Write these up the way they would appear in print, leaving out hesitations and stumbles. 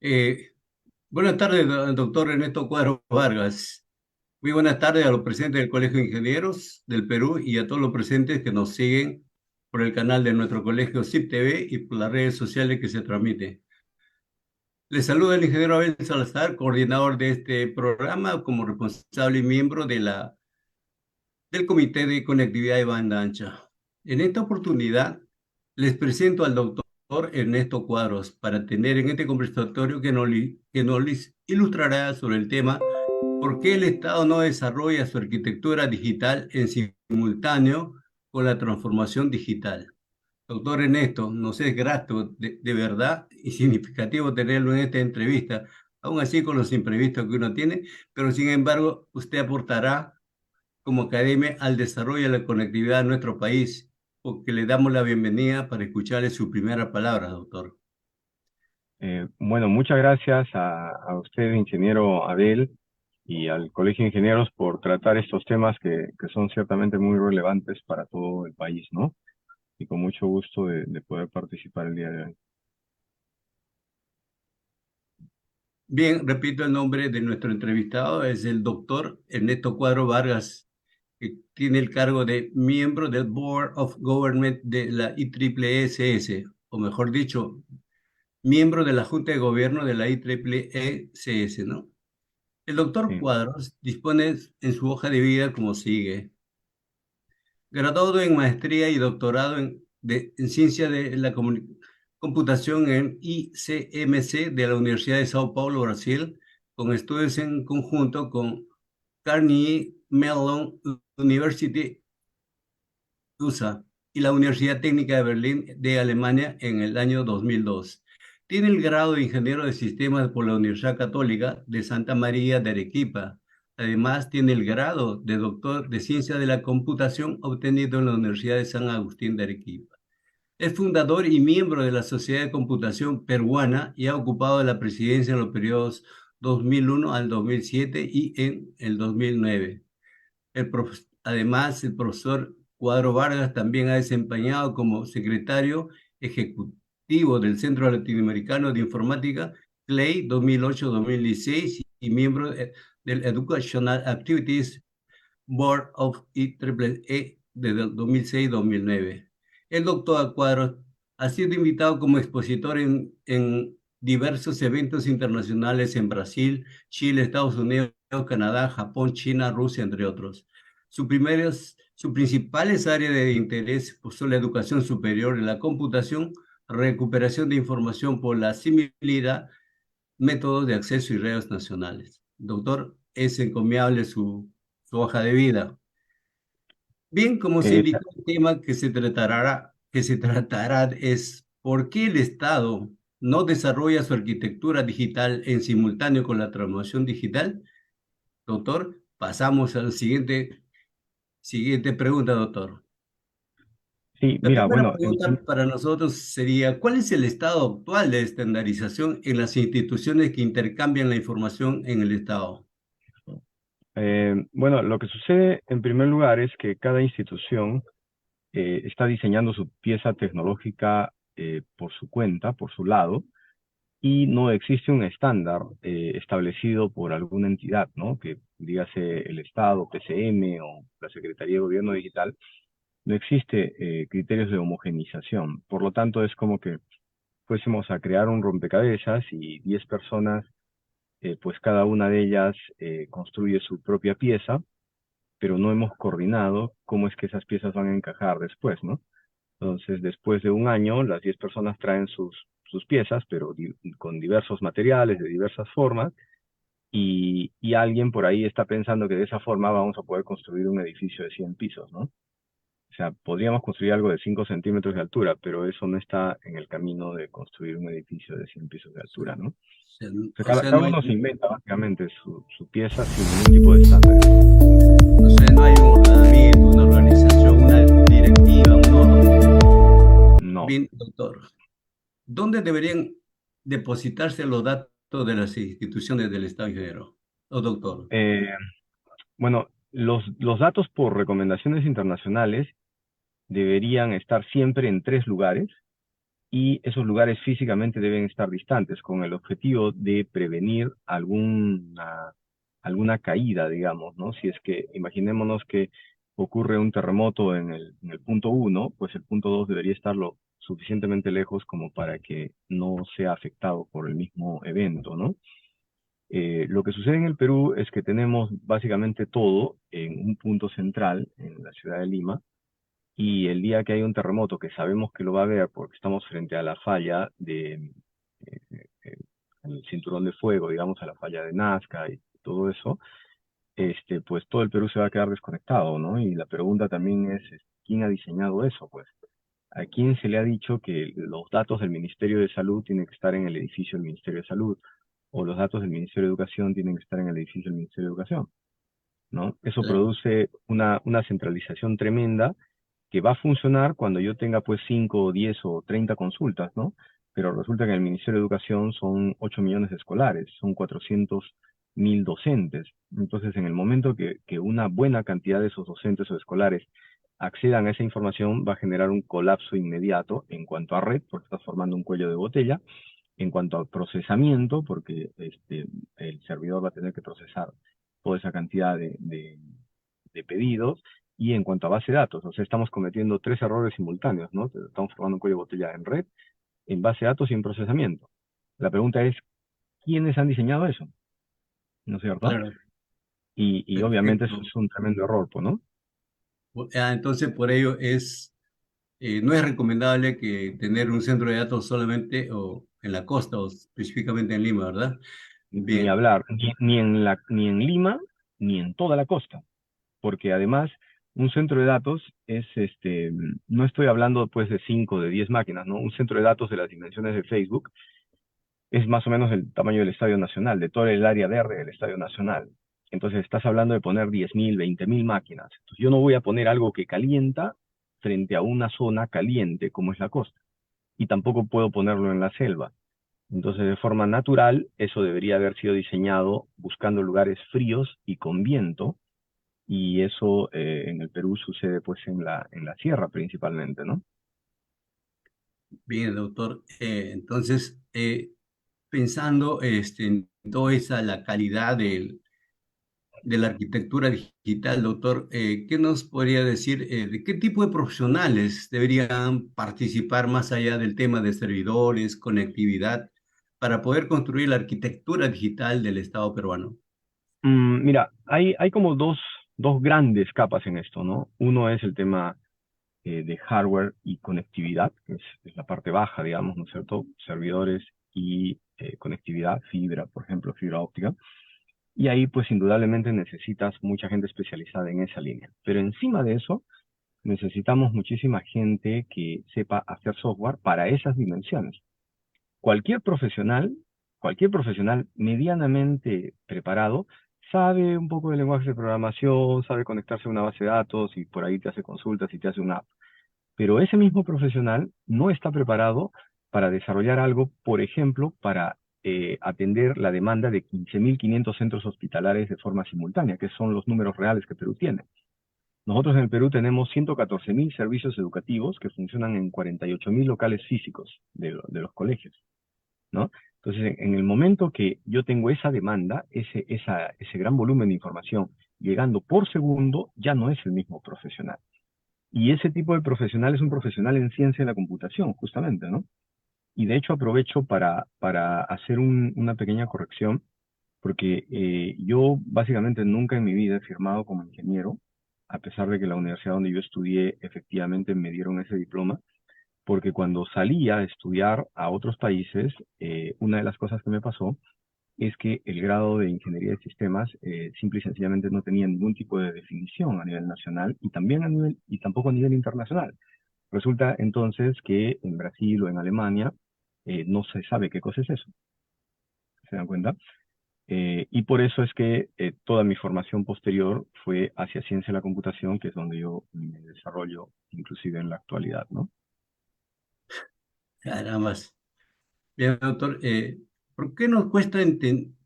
Eh, Buenas tardes, doctor Ernesto Cuadro Vargas. Muy buenas tardes a los presentes del Colegio de Ingenieros del Perú y a todos los presentes que nos siguen por el canal de nuestro colegio CIP TV y por las redes sociales que se transmite. Les saluda el ingeniero Abel Salazar, coordinador de este programa como responsable y miembro del Comité de Conectividad de Banda Ancha. En esta oportunidad les presento al doctor Ernesto Cuadros para tener en este conversatorio que nos ilustrará sobre el tema ¿por qué el Estado no desarrolla su arquitectura digital en simultáneo con la transformación digital? Doctor Ernesto, nos es grato de verdad y significativo tenerlo en esta entrevista, aún así con los imprevistos que uno tiene, pero sin embargo usted aportará como academia al desarrollo de la conectividad en nuestro país, porque le damos la bienvenida para escucharle su primera palabra, doctor. Bueno, muchas gracias a usted, ingeniero Abel, y al Colegio de Ingenieros por tratar estos temas que son ciertamente muy relevantes para todo el país, ¿no? Y con mucho gusto de poder participar el día de hoy. Bien, repito el nombre de nuestro entrevistado, es el doctor Ernesto Cuadro Vargas, que tiene el cargo de miembro del Board of Government de la IEEE, o mejor dicho, miembro de la Junta de Gobierno de la IEEE, ¿no? El doctor Sí. Cuadros dispone en su hoja de vida como sigue. Graduado en maestría y doctorado en ciencia de la computación en ICMC de la Universidad de Sao Paulo, Brasil, con estudios en conjunto con Carnegie Mellon University, USA, y la Universidad Técnica de Berlín de Alemania en el año 2002. Tiene el grado de ingeniero de sistemas por la Universidad Católica de Santa María de Arequipa. Además, tiene el grado de doctor de ciencia de la computación obtenido en la Universidad de San Agustín de Arequipa. Es fundador y miembro de la Sociedad de Computación Peruana y ha ocupado la presidencia en los periodos 2001 al 2007 y en el 2009. Además, el profesor Cuadro Vargas también ha desempeñado como secretario ejecutivo del Centro Latinoamericano de Informática, CLEI 2008-2016, y miembro del Educational Activities Board of IEEE desde el 2006-2009. El doctor Cuadros ha sido invitado como expositor en diversos eventos internacionales en Brasil, Chile, Estados Unidos, Canadá, Japón, China, Rusia, entre otros. Sus principales áreas de interés pues, son la educación superior en la computación, recuperación de información por la similaridad, métodos de acceso y redes nacionales. Doctor, es encomiable su hoja de vida. Bien, como se Eh, indicó, el tema que se tratará es ¿por qué el Estado no desarrolla su arquitectura digital en simultáneo con la transformación digital? Doctor, pasamos a la siguiente pregunta, doctor. sí, La mira, primera bueno, pregunta para nosotros sería, ¿cuál es el estado actual de estandarización en las instituciones que intercambian la información en el Estado? bueno, lo que sucede en primer lugar es que cada institución está diseñando su pieza tecnológica por su cuenta, por su lado, y no existe un estándar establecido por alguna entidad, ¿no? Que dígase el Estado, PCM o la Secretaría de Gobierno Digital, no existe criterios de homogenización. Por lo tanto, es como que fuésemos a crear un rompecabezas y 10 personas, pues cada una de ellas construye su propia pieza, pero no hemos coordinado cómo es que esas piezas van a encajar después, ¿no? Entonces, después de un año, las 10 personas traen sus piezas, pero con diversos materiales, de diversas formas, y alguien por ahí está pensando que de esa forma vamos a poder construir un edificio de 100 pisos, ¿no? O sea, podríamos construir algo de 5 centímetros de altura, pero eso no está en el camino de construir un edificio de 100 pisos de altura, ¿no? O sea, O sea, cada no hay, uno se inventa básicamente su pieza sin ningún tipo de estándares. o sea, no hay un ordenamiento, una organización, una directiva, un orden. No. Bien, doctor. ¿Dónde deberían depositarse los datos de las instituciones del Estado ingeniero? Oh, doctor. Eh, bueno, los datos por recomendaciones internacionales deberían estar siempre en tres lugares. y esos lugares físicamente deben estar distantes con el objetivo de prevenir alguna caída, digamos, ¿no? Si es que, imaginémonos que ocurre un terremoto en el punto uno, pues el punto 2 debería estar lo suficientemente lejos como para que no sea afectado por el mismo evento, ¿no? Lo que sucede en el Perú es que tenemos básicamente todo en un punto central, en la ciudad de Lima, y el día que hay un terremoto, que sabemos que lo va a haber porque estamos frente a la falla eh, eh, el cinturón de fuego, digamos, a la falla de Nazca y todo eso, pues todo el Perú se va a quedar desconectado, ¿no? Y la pregunta también es, ¿quién ha diseñado eso? Pues, ¿a quién se le ha dicho que los datos del Ministerio de Salud tienen que estar en el edificio del Ministerio de Salud? O los datos del Ministerio de Educación tienen que estar en el edificio del Ministerio de Educación, ¿no? Eso Claro, produce una centralización tremenda que va a funcionar cuando yo tenga pues 5 o 10 o 30 consultas, ¿no? Pero resulta que en el Ministerio de Educación son 8 millones de escolares, son 400.000 docentes. Entonces, en el momento que una buena cantidad de esos docentes o escolares accedan a esa información, va a generar un colapso inmediato en cuanto a red, porque está formando un cuello de botella, en cuanto al procesamiento, porque el servidor va a tener que procesar toda esa cantidad de pedidos, y en cuanto a base de datos, o sea, estamos cometiendo tres errores simultáneos, ¿no? Estamos formando un cuello de botella en red, en base de datos y en procesamiento. La pregunta es, ¿quiénes han diseñado eso? ¿No es cierto? claro, Y obviamente eso perfecto. es un tremendo error, pues, ¿no? Entonces, por ello no es recomendable que tener un centro de datos solamente o en la costa o específicamente en Lima, ¿verdad? Ni Bien, hablar, ni en Lima, ni en toda la costa, porque además un centro de datos es, no estoy hablando pues de 5 de 10 máquinas, ¿no? Un centro de datos de las dimensiones de Facebook es más o menos el tamaño del Estadio Nacional, de toda el área verde del Estadio Nacional. Entonces estás hablando de poner 10.000, 20.000 máquinas. Entonces yo no voy a poner algo que calienta frente a una zona caliente como es la costa. Y tampoco puedo ponerlo en la selva. Entonces, de forma natural, eso debería haber sido diseñado buscando lugares fríos y con viento, y eso en el Perú sucede pues en la sierra principalmente, ¿no? bien, doctor. Entonces, pensando en toda esa, la calidad de la arquitectura digital, doctor, ¿qué nos podría decir de qué tipo de profesionales deberían participar más allá del tema de servidores, conectividad, para poder construir la arquitectura digital del Estado peruano? Mira, hay como dos grandes capas en esto, ¿no? Uno es el tema de hardware y conectividad, que es la parte baja, digamos, ¿no es cierto? Servidores y conectividad, fibra, por ejemplo, fibra óptica. Y ahí, pues, indudablemente necesitas mucha gente especializada en esa línea. Pero encima de eso, necesitamos muchísima gente que sepa hacer software para esas dimensiones. Cualquier profesional, cualquier profesional medianamente preparado, sabe un poco de lenguaje de programación, sabe conectarse a una base de datos y por ahí te hace consultas y te hace una app. Pero ese mismo profesional no está preparado para desarrollar algo, por ejemplo, para atender la demanda de 15.500 centros hospitalares de forma simultánea, que son los números reales que Perú tiene. Nosotros en el Perú tenemos 114.000 servicios educativos que funcionan en 48.000 locales físicos de los colegios, ¿no? Entonces, en el momento que yo tengo esa demanda, ese gran volumen de información llegando por segundo, ya no es el mismo profesional. Y ese tipo de profesional es un profesional en ciencia de la computación, justamente, ¿no? Y de hecho aprovecho para hacer una pequeña corrección, porque yo básicamente nunca en mi vida he firmado como ingeniero, a pesar de que la universidad donde yo estudié efectivamente me dieron ese diploma, porque cuando salía a estudiar a otros países, una de las cosas que me pasó es que el grado de ingeniería de sistemas simple y sencillamente no tenía ningún tipo de definición a nivel nacional y también y tampoco a nivel internacional. Resulta entonces que en Brasil o en Alemania no se sabe qué cosa es eso, ¿se dan cuenta? Y por eso es que toda mi formación posterior fue hacia ciencia de la computación, que es donde yo me desarrollo inclusive en la actualidad, ¿no? Caramba. Bien, doctor, ¿por qué nos cuesta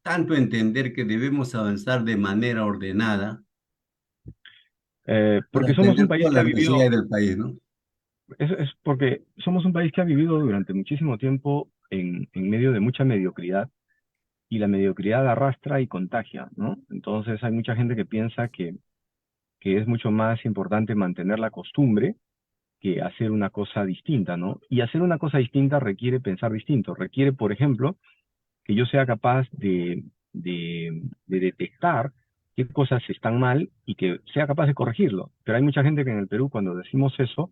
tanto entender que debemos avanzar de manera ordenada para Porque somos un atender país todas que ha las vivido. necesidades del país, ¿no? Es porque somos un país que ha vivido durante muchísimo tiempo en medio de mucha mediocridad y la mediocridad arrastra y contagia, ¿no? Entonces hay mucha gente que piensa que es mucho más importante mantener la costumbre que hacer una cosa distinta, ¿no? Y hacer una cosa distinta requiere pensar distinto, requiere, por ejemplo, que yo sea capaz de detectar qué cosas están mal y que sea capaz de corregirlo. Pero hay mucha gente que en el Perú, cuando decimos eso,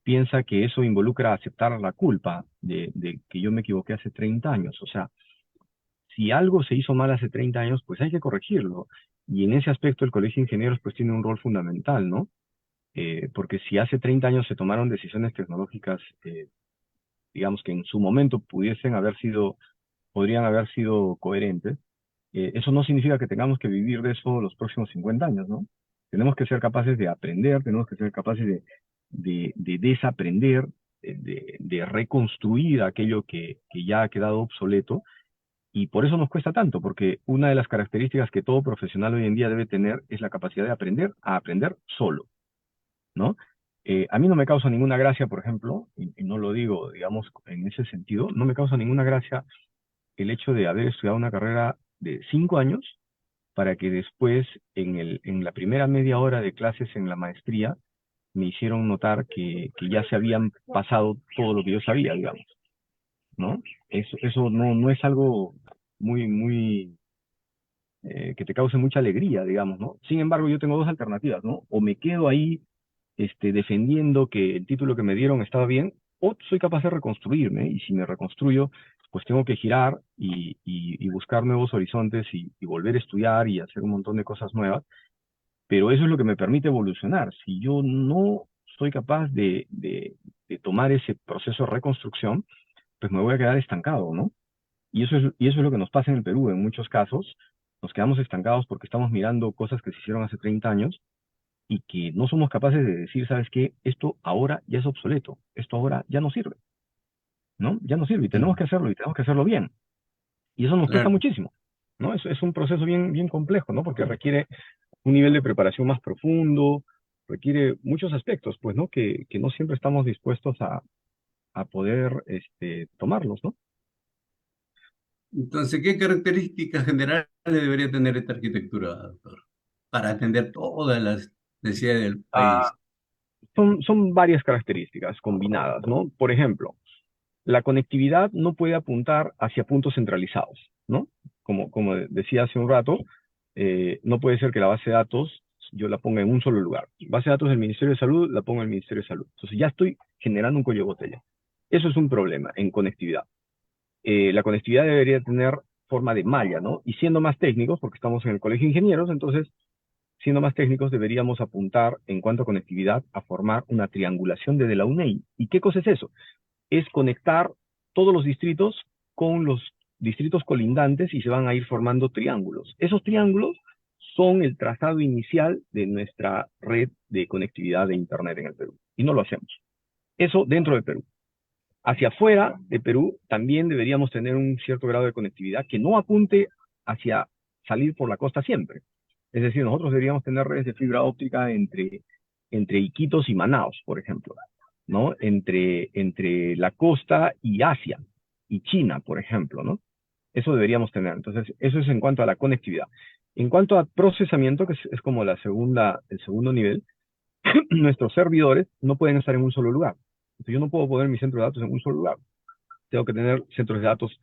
piensa que eso involucra aceptar la culpa de que yo me equivoqué hace 30 años. O sea, si algo se hizo mal hace 30 años, pues hay que corregirlo. Y en ese aspecto el Colegio de Ingenieros pues tiene un rol fundamental, ¿no? Porque si hace 30 años se tomaron decisiones tecnológicas, digamos que en su momento podrían haber sido coherentes, eso no significa que tengamos que vivir de eso los próximos 50 años, ¿no? Tenemos que ser capaces de aprender, tenemos que ser capaces de desaprender, de reconstruir aquello que ya ha quedado obsoleto, y por eso nos cuesta tanto, porque una de las características que todo profesional hoy en día debe tener es la capacidad de aprender a aprender solo, ¿no? A mí no me causa ninguna gracia, por ejemplo, y no lo digo, digamos, en ese sentido, no me causa ninguna gracia el hecho de haber estudiado una carrera de 5 años para que después, en la primera media hora de clases en la maestría, me hicieron notar que ya se habían pasado todo lo que yo sabía, digamos, ¿no? Eso no es algo muy, que te cause mucha alegría, digamos, ¿no? Sin embargo, yo tengo dos alternativas, ¿no? O me quedo ahí defendiendo que el título que me dieron estaba bien, o soy capaz de reconstruirme, y si me reconstruyo, pues tengo que girar y buscar nuevos horizontes y volver a estudiar y hacer un montón de cosas nuevas, pero eso es lo que me permite evolucionar. Si yo no soy capaz de tomar ese proceso de reconstrucción, pues me voy a quedar estancado, ¿no? Y eso es lo que nos pasa en el Perú en muchos casos. Nos quedamos estancados porque estamos mirando cosas que se hicieron hace 30 años y que no somos capaces de decir, ¿sabes qué? Esto ahora ya es obsoleto, esto ahora ya no sirve, ¿no? Ya no sirve y tenemos que hacerlo y tenemos que hacerlo bien. Y eso nos cuesta Claro. muchísimo, ¿no? Es un proceso bien complejo, ¿no? Porque requiere un nivel de preparación más profundo, requiere muchos aspectos, pues, ¿no? Que no siempre estamos dispuestos a poder tomarlos, ¿no? Entonces, ¿qué características generales debería tener esta arquitectura, doctor, para atender todas las necesidades del Ah, país? son varias características combinadas, ¿no? Por ejemplo, la conectividad no puede apuntar hacia puntos centralizados, ¿no? Como decía hace un rato, no puede ser que la base de datos yo la ponga en un solo lugar. Base de datos del Ministerio de Salud, la pongo en el Ministerio de Salud. Entonces ya estoy generando un cuello de botella. Eso es un problema en conectividad. La conectividad debería tener forma de malla, ¿no? Y siendo más técnicos, porque estamos en el Colegio de Ingenieros, entonces, siendo más técnicos, deberíamos apuntar en cuanto a conectividad a formar una triangulación desde la UNEI. ¿Y qué cosa es eso? Es conectar todos los distritos con los distritos colindantes y se van a ir formando triángulos. Esos triángulos son el trazado inicial de nuestra red de conectividad de Internet en el Perú. Y no lo hacemos. Eso dentro del Perú. Hacia afuera de Perú también deberíamos tener un cierto grado de conectividad que no apunte hacia salir por la costa siempre. Es decir, nosotros deberíamos tener redes de fibra óptica entre Iquitos y Manaos, por ejemplo, ¿no? Entre la costa y Asia y China, por ejemplo, ¿no? Eso deberíamos tener. Entonces, eso es en cuanto a la conectividad. En cuanto a procesamiento, que es como el segundo nivel, nuestros servidores no pueden estar en un solo lugar. Entonces, yo no puedo poner mi centro de datos en un solo lugar. Tengo que tener centros de datos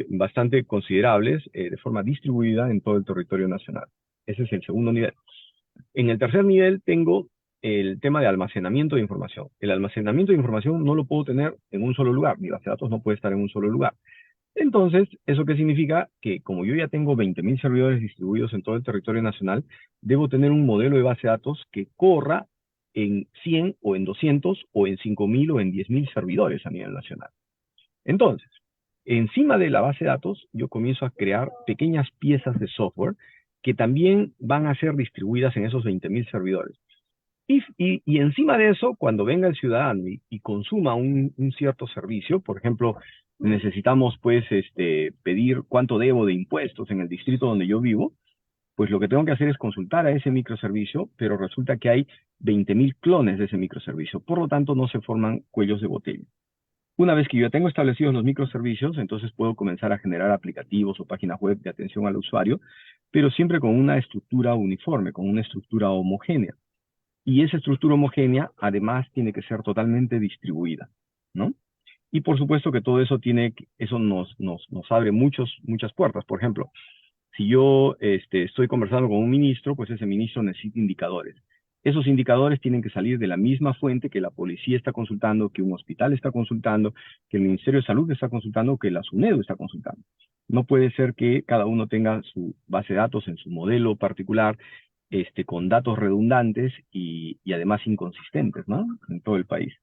bastante considerables de forma distribuida en todo el territorio nacional. Ese es el segundo nivel. En el tercer nivel tengo el tema de almacenamiento de información. El almacenamiento de información no lo puedo tener en un solo lugar. Mi base de datos no puede estar en un solo lugar. Entonces, ¿eso qué significa? Que como yo ya tengo 20.000 servidores distribuidos en todo el territorio nacional, debo tener un modelo de base de datos que corra en 100 o en 200 o en 5.000 o en 10.000 servidores a nivel nacional. Entonces, encima de la base de datos, yo comienzo a crear pequeñas piezas de software que también van a ser distribuidas en esos 20.000 servidores. Y encima de eso, cuando venga el ciudadano y consuma un cierto servicio, por ejemplo, necesitamos pues pedir cuánto debo de impuestos en el distrito donde yo vivo, pues lo que tengo que hacer es consultar a ese microservicio, pero resulta que hay 20.000 clones de ese microservicio. Por lo tanto, no se forman cuellos de botella. Una vez que yo ya tengo establecidos los microservicios, entonces puedo comenzar a generar aplicativos o páginas web de atención al usuario, pero siempre con una estructura uniforme, con una estructura homogénea. Y esa estructura homogénea, además, tiene que ser totalmente distribuida, ¿no? Y por supuesto que todo eso eso nos abre muchas puertas. Por ejemplo, si yo estoy conversando con un ministro, pues ese ministro necesita indicadores. Esos indicadores tienen que salir de la misma fuente que la policía está consultando, que un hospital está consultando, que el Ministerio de Salud está consultando, que la SUNEDU está consultando. No puede ser que cada uno tenga su base de datos en su modelo particular, con datos redundantes y además inconsistentes, ¿no? En todo el país.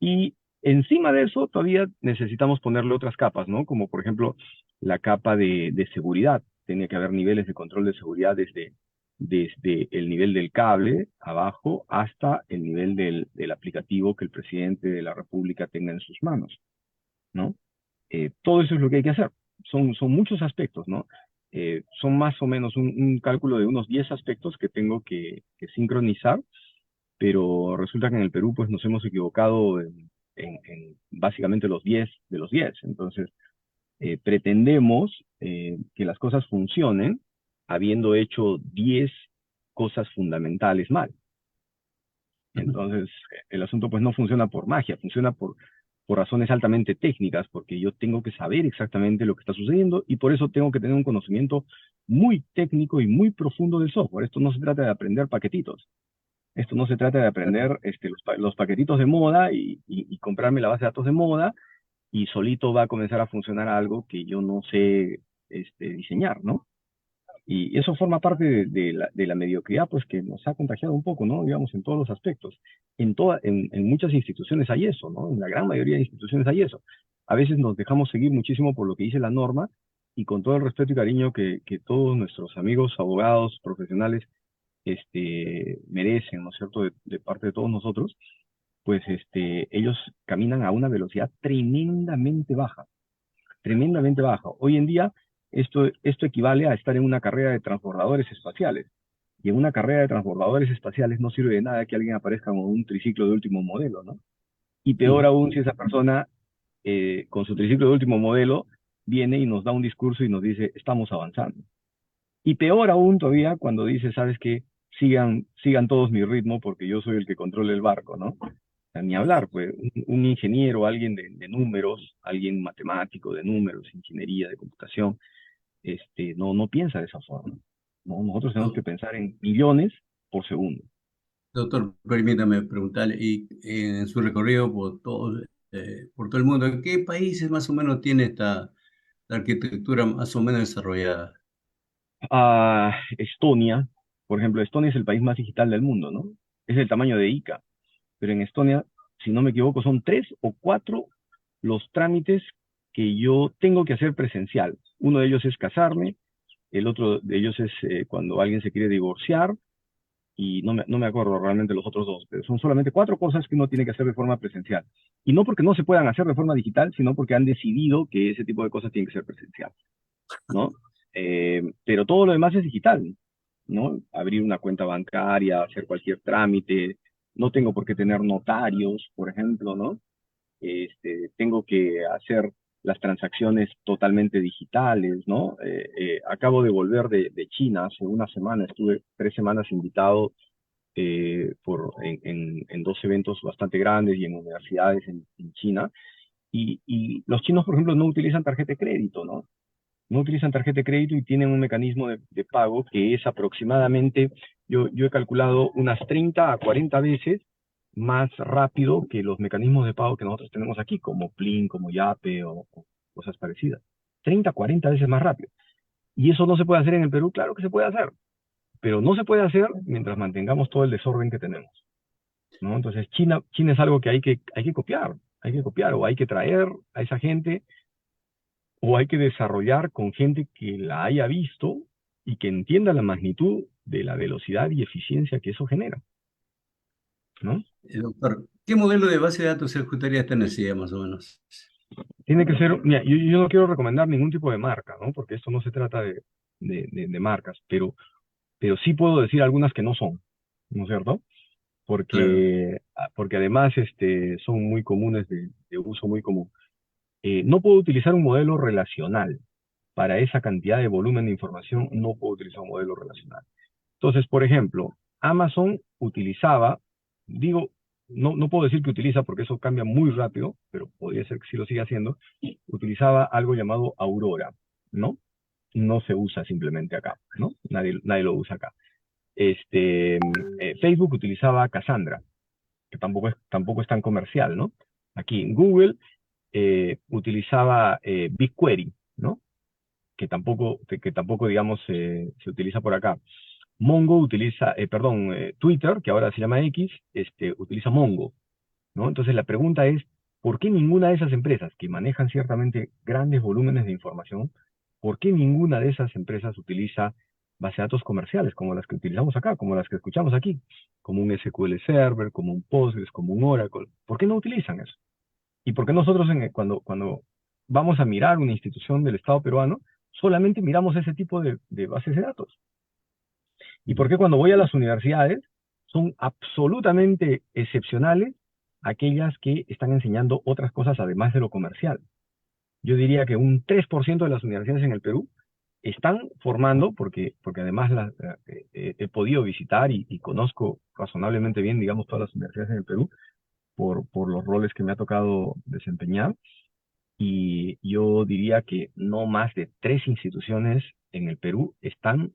Y encima de eso todavía necesitamos ponerle otras capas, ¿no? Como por ejemplo la capa de seguridad. Tiene que haber niveles de control de seguridad desde el nivel del cable abajo hasta el nivel del aplicativo que el presidente de la República tenga en sus manos, ¿no? Todo eso es lo que hay que hacer. Son muchos aspectos, ¿no? Son más o menos un cálculo de unos 10 aspectos que tengo que sincronizar, pero resulta que en el Perú pues nos hemos equivocado en básicamente los 10 de los 10. Entonces, pretendemos que las cosas funcionen habiendo hecho 10 cosas fundamentales mal. Entonces, el asunto pues no funciona por magia, funciona por razones altamente técnicas, porque yo tengo que saber exactamente lo que está sucediendo y por eso tengo que tener un conocimiento muy técnico y muy profundo del software. Esto no se trata de aprender paquetitos. Esto no se trata de aprender los paquetitos de moda y comprarme la base de datos de moda y solito va a comenzar a funcionar algo que yo no sé diseñar, ¿no? Y eso forma parte de la mediocridad, pues que nos ha contagiado un poco, ¿no? Digamos, en todos los aspectos. En muchas instituciones hay eso, ¿no? En la gran mayoría de instituciones hay eso. A veces nos dejamos seguir muchísimo por lo que dice la norma y con todo el respeto y cariño que todos nuestros amigos, abogados, profesionales, merecen, ¿no es cierto?, de parte de todos nosotros, pues ellos caminan a una velocidad tremendamente baja, tremendamente baja. Hoy en día esto equivale a estar en una carrera de transbordadores espaciales. Y en una carrera de transbordadores espaciales no sirve de nada que alguien aparezca con un triciclo de último modelo, ¿no? Y peor aún si esa persona, con su triciclo de último modelo, viene y nos da un discurso y nos dice, estamos avanzando. Y peor aún todavía cuando dice, ¿sabes qué? Sigan todos mi ritmo porque yo soy el que controla el barco, ¿no? O sea, ni hablar, pues un ingeniero, alguien de números, alguien matemático de números, ingeniería de computación, no piensa de esa forma, ¿no? Nosotros tenemos que pensar en millones por segundo. Doctor, permítame preguntarle, y en su recorrido por todo el mundo, ¿en qué países más o menos tiene esta arquitectura más o menos desarrollada? Estonia, por ejemplo, Estonia es el país más digital del mundo, ¿no? Es el tamaño de Ica, pero en Estonia, si no me equivoco, son 3 o 4 los trámites que yo tengo que hacer presencial. Uno de ellos es casarme, el otro de ellos es cuando alguien se quiere divorciar, y no me acuerdo realmente los otros dos, pero son solamente 4 cosas que uno tiene que hacer de forma presencial. Y no porque no se puedan hacer de forma digital, sino porque han decidido que ese tipo de cosas tienen que ser presencial, ¿no? Pero todo lo demás es digital, ¿no? Abrir una cuenta bancaria, hacer cualquier trámite, no tengo por qué tener notarios, por ejemplo, ¿no? Tengo que hacer las transacciones totalmente digitales, ¿no? Acabo de volver de China hace una semana, estuve 3 semanas invitado en 2 eventos bastante grandes y en universidades en China, y los chinos, por ejemplo, no utilizan tarjeta de crédito, ¿no? No utilizan tarjeta de crédito y tienen un mecanismo de pago que es aproximadamente, yo he calculado unas 30 a 40 veces más rápido que los mecanismos de pago que nosotros tenemos aquí, como Plin, como Yape o cosas parecidas. 30 a 40 veces más rápido. ¿Y eso no se puede hacer en el Perú? Claro que se puede hacer, pero no se puede hacer mientras mantengamos todo el desorden que tenemos, ¿no? Entonces, China es algo que hay que copiar o hay que traer a esa gente o hay que desarrollar con gente que la haya visto y que entienda la magnitud de la velocidad y eficiencia que eso genera, ¿no? Doctor, ¿qué modelo de base de datos se ajustaría a esta necesidad más o menos? Tiene que ser, mira, yo no quiero recomendar ningún tipo de marca, ¿no? Porque esto no se trata de marcas, pero pero sí puedo decir algunas que no son, ¿no es cierto? Claro. Porque además son muy comunes de uso muy común. No puedo utilizar un modelo relacional. Para esa cantidad de volumen de información no puedo utilizar un modelo relacional. Entonces, por ejemplo, Amazon utilizaba, digo, no puedo decir que utiliza porque eso cambia muy rápido, pero podría ser que sí lo siga haciendo, utilizaba algo llamado Aurora, ¿no? No se usa simplemente acá, ¿no? Nadie lo usa acá. Facebook utilizaba Cassandra, que tampoco es tan comercial, ¿no? Aquí Google utilizaba BigQuery, ¿no? Que tampoco digamos, se utiliza por acá. Twitter, que ahora se llama X, utiliza Mongo, ¿no? Entonces la pregunta es, ¿por qué ninguna de esas empresas que manejan ciertamente grandes volúmenes de información, por qué ninguna de esas empresas utiliza bases de datos comerciales como las que utilizamos acá, como las que escuchamos aquí, como un SQL Server, como un Postgres, como un Oracle? ¿Por qué no utilizan eso? ¿Y por qué nosotros cuando vamos a mirar una institución del Estado peruano, solamente miramos ese tipo de bases de datos? ¿Y por qué cuando voy a las universidades son absolutamente excepcionales aquellas que están enseñando otras cosas además de lo comercial? Yo diría que un 3% de las universidades en el Perú están formando, porque además he podido visitar y conozco razonablemente bien, digamos, todas las universidades en el Perú por los roles que me ha tocado desempeñar, y yo diría que no más de 3 instituciones en el Perú están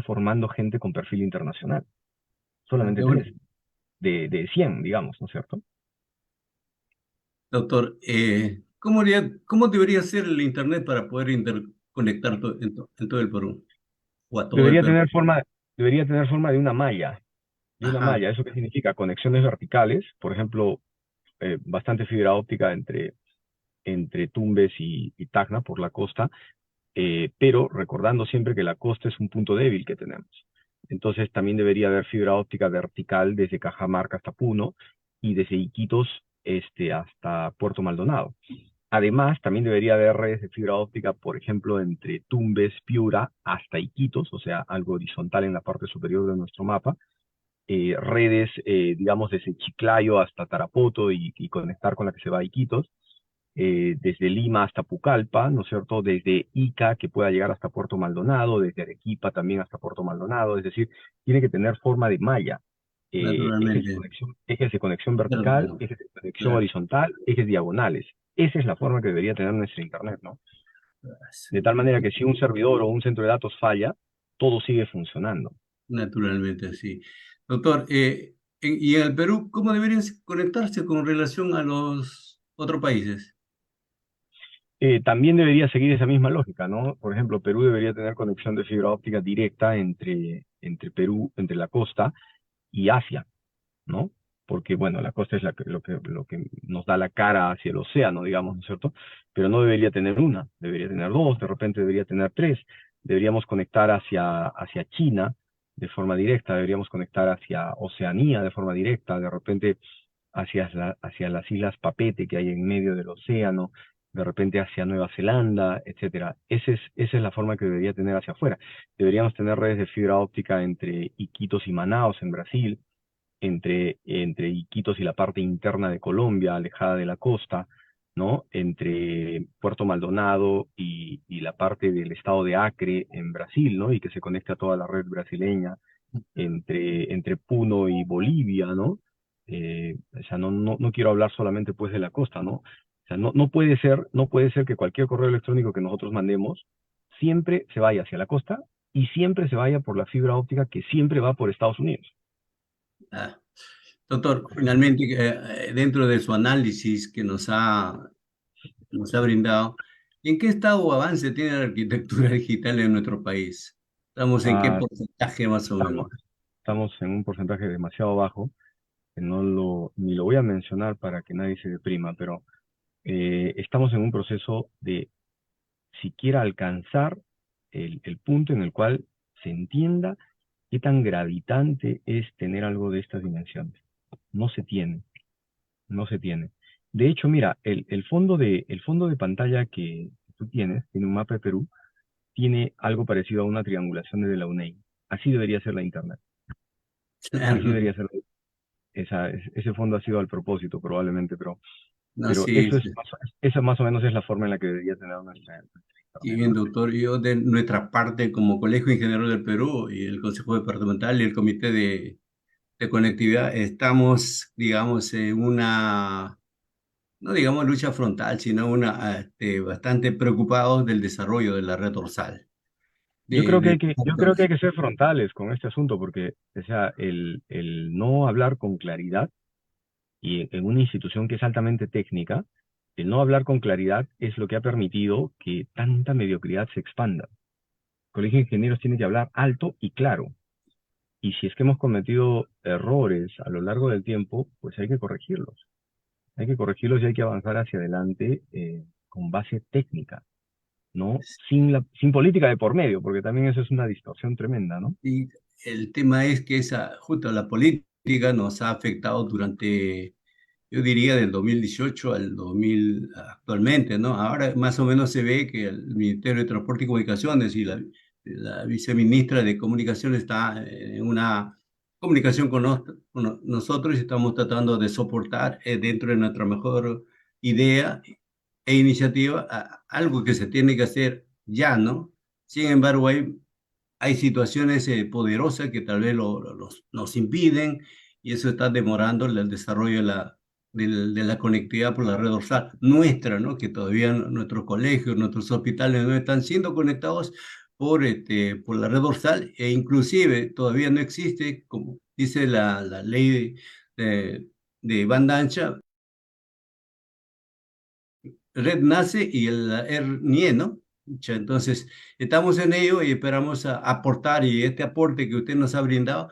formando gente con perfil internacional. Ah, Solamente qué bueno. 3 de 100, digamos, ¿no es cierto? Doctor, ¿cómo debería ser el Internet para poder interconectar en todo el Perú o a todo el Debería Perú? tener forma, debería tener forma de una malla. De una Ajá. malla, ¿eso qué significa? Conexiones verticales, por ejemplo, bastante fibra óptica entre Tumbes y Tacna por la costa, pero recordando siempre que la costa es un punto débil que tenemos. Entonces también debería haber fibra óptica vertical desde Cajamarca hasta Puno y desde Iquitos hasta Puerto Maldonado. Además, también debería haber redes de fibra óptica, por ejemplo, entre Tumbes, Piura hasta Iquitos, o sea, algo horizontal en la parte superior de nuestro mapa. Redes, digamos, desde Chiclayo hasta Tarapoto y conectar con la que se va a Iquitos, desde Lima hasta Pucallpa, ¿no es cierto? Desde Ica, que pueda llegar hasta Puerto Maldonado, desde Arequipa también hasta Puerto Maldonado, es decir, tiene que tener forma de malla, Naturalmente. ejes de conexión vertical, Claro, ejes de conexión claro. horizontal, ejes diagonales. Esa es la forma que debería tener nuestra Internet, ¿no? De tal manera que si un servidor o un centro de datos falla, todo sigue funcionando. Naturalmente, sí. Doctor, y en el Perú, ¿cómo deberían conectarse con relación a los otros países? También debería seguir esa misma lógica, ¿no? Por ejemplo, Perú debería tener conexión de fibra óptica directa entre Perú, entre la costa y Asia, ¿no? Porque, bueno, la costa es lo que nos da la cara hacia el océano, digamos, ¿no es cierto? Pero no debería tener una, debería tener dos, de repente debería tener tres. Deberíamos conectar hacia China de forma directa, deberíamos conectar hacia Oceanía de forma directa, de repente hacia las islas Papete que hay en medio del océano, de repente hacia Nueva Zelanda, etcétera. Esa es la forma que debería tener hacia afuera. Deberíamos tener redes de fibra óptica entre Iquitos y Manaos en Brasil, entre Iquitos y la parte interna de Colombia, alejada de la costa, ¿no? Entre Puerto Maldonado y la parte del estado de Acre en Brasil, ¿no? Y que se conecte a toda la red brasileña, entre Puno y Bolivia, ¿no? O sea, no quiero hablar solamente pues de la costa, ¿no? O sea, no puede ser que cualquier correo electrónico que nosotros mandemos siempre se vaya hacia la costa y siempre se vaya por la fibra óptica que siempre va por Estados Unidos. Ah, doctor, finalmente, dentro de su análisis que nos ha brindado, ¿en qué estado o avance tiene la arquitectura digital en nuestro país? ¿Estamos en qué Ah, porcentaje más o menos? estamos, estamos en un porcentaje demasiado bajo, que ni lo voy a mencionar para que nadie se deprima, pero estamos en un proceso de siquiera alcanzar el punto en el cual se entienda qué tan gravitante es tener algo de estas dimensiones. No se tiene, no se tiene. De hecho, mira, el fondo de pantalla que tú tienes, tiene un mapa de Perú, tiene algo parecido a una triangulación de la UNEI. Así debería ser la Internet. Así Claro, debería ser. Ese fondo ha sido al propósito probablemente, no, pero sí, sí. esa más o menos es la forma en la que debería tener nuestra Y Internet, bien, ¿no? doctor, yo de nuestra parte como Colegio Ingeniero del Perú y el Consejo Departamental y el Comité de Conectividad estamos, digamos, en una, no digamos lucha frontal, sino bastante preocupados del desarrollo de la red dorsal. Yo creo que hay que ser frontales con este asunto porque, o sea, el no hablar con claridad y en una institución que es altamente técnica, el no hablar con claridad es lo que ha permitido que tanta mediocridad se expanda. El Colegio de Ingenieros tiene que hablar alto y claro. Y si es que hemos cometido errores a lo largo del tiempo, pues hay que corregirlos. Hay que corregirlos y hay que avanzar hacia adelante con base técnica, ¿no? Sin política de por medio, porque también eso es una distorsión tremenda, ¿no? Y el tema es que justo la política nos ha afectado durante, yo diría, del 2018 al 2000 actualmente, ¿no? Ahora más o menos se ve que el Ministerio de Transporte y Comunicaciones y la viceministra de Comunicación está en una comunicación con nosotros y estamos tratando de soportar dentro de nuestra mejor idea e iniciativa algo que se tiene que hacer ya, ¿no? Sin embargo, hay situaciones poderosas que tal vez nos impiden y eso está demorando el desarrollo de la conectividad por la red dorsal nuestra, ¿no? Que todavía nuestros colegios, nuestros hospitales no están siendo conectados por la red dorsal e inclusive todavía no existe, como dice la ley de banda ancha, Red nace y el RNIE, ¿no? Entonces, estamos en ello y esperamos aportar y este aporte que usted nos ha brindado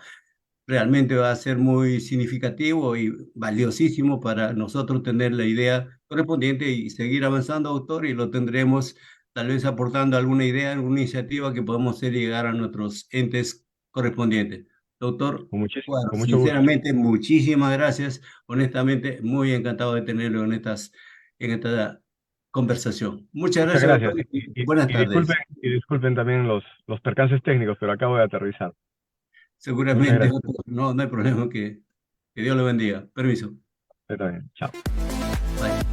realmente va a ser muy significativo y valiosísimo para nosotros tener la idea correspondiente y seguir avanzando, doctor, y lo tendremos tal vez aportando alguna idea, alguna iniciativa que podamos hacer llegar a nuestros entes correspondientes. Doctor, bueno, Con mucho gusto. sinceramente, muchísimas gracias. Honestamente, muy encantado de tenerlo en esta conversación. Muchas Muchas gracias, doctor, gracias. y buenas tardes. Y disculpen también los percances técnicos, pero acabo de aterrizar. Muchas Seguramente, gracias. doctor, no hay problema que Dios lo bendiga. Permiso. Usted también. Chao. Bye.